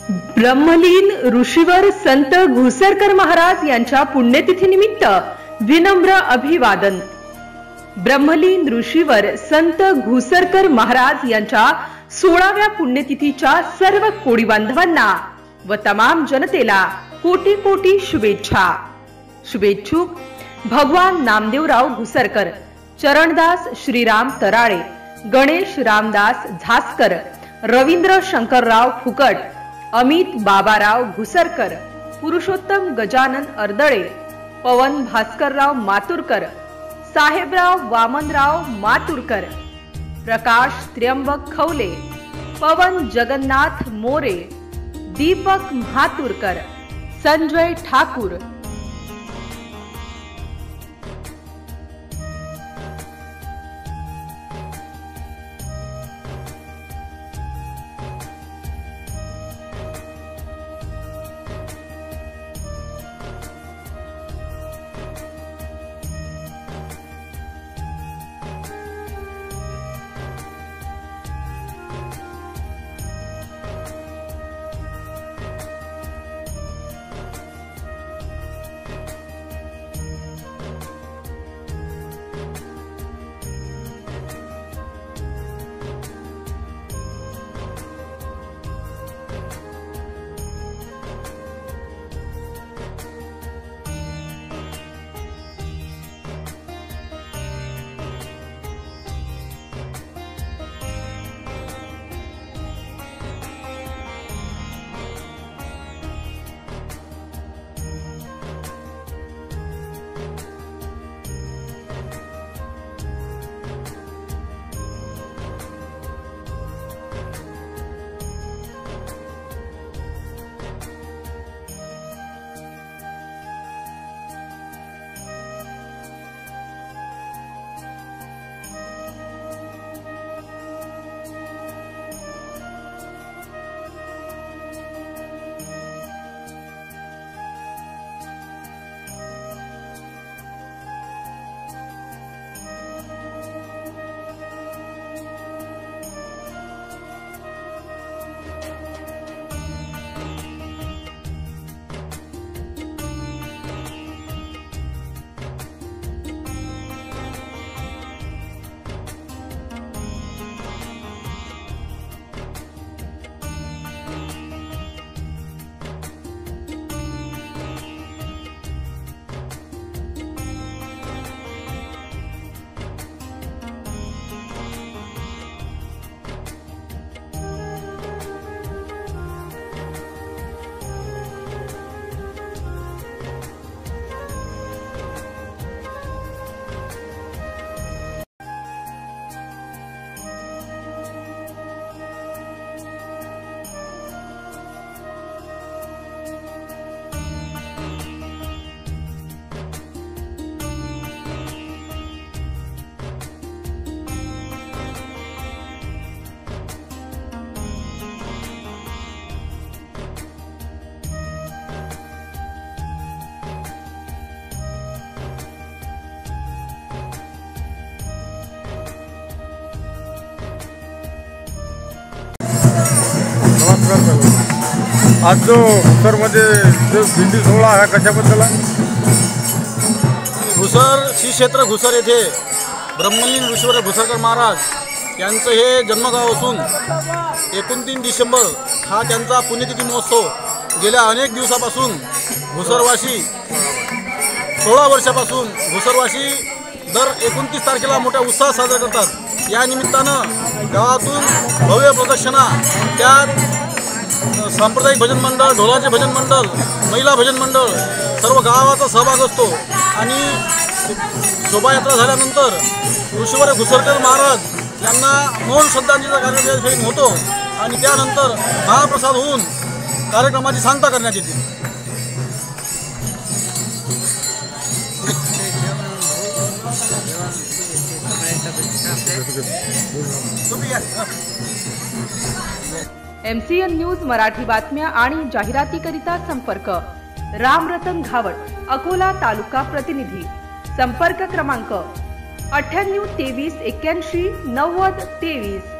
ब्रह्मलीन ऋषीवर संत घुसरकर महाराज यांच्या पुण्यतिथीनिमित्त विनम्र अभिवादन। ब्रह्मलीन ऋषीवर संत घुसरकर महाराज यांच्या 16व्या पुण्यतिथीच्या सर्व कोळी बांधवांना व तमाम जनतेला कोटी कोटी शुभेच्छा। शुभेच्छुक भगवान नामदेवराव घुसरकर, चरणदास श्रीराम तराळे, गणेश रामदास झासकर, रवींद्र शंकरराव फुकट, अमित बाबाराव घुसरकर, पुरुषोत्तम गजानन अर्दळे, पवन भास्करराव मातुरकर, साहेबराव वामनराव मातुरकर, प्रकाश त्र्यंबक खवले, पवन जगन्नाथ मोरे, दीपक मातुरकर, संजय ठाकूर। आज जो घुसरमध्ये जो दिंडी सोहळा हा कशाबद्दल आहे? घुसर श्री क्षेत्र घुसर येथे ब्रह्मलीन ऋषीवर घुसरकर महाराज यांचं हे जन्मगाव असून 29 डिसेंबर हा त्यांचा पुण्यतिथी महोत्सव गेल्या अनेक दिवसापासून घुसरवासी 16 वर्षापासून घुसरवासी दर 29 तारखेला मोठ्या उत्साहात साजरा करतात। या निमित्तानं गावातून भव्य प्रदक्षिणा, त्यात सांप्रदायिक भजन मंडळ, ढोलाचे भजन मंडळ, महिला भजन मंडळ सर्व गावाचा सहभाग असतो आणि शोभायात्रा झाल्यानंतर ऋषीवर घुसरकर महाराज यांना मौन श्रद्धांजलीचा कार्यक्रम होतो आणि त्यानंतर महाप्रसाद होऊन कार्यक्रमाची सांगता करण्यात येते। MCN न्यूज मराठी बातम्या आणि जाहिरातीकरिता संपर्क रामरतन घावट, अकोला तालुका प्रतिनिधी। संपर्क क्रमांक 98 23 81 90 23।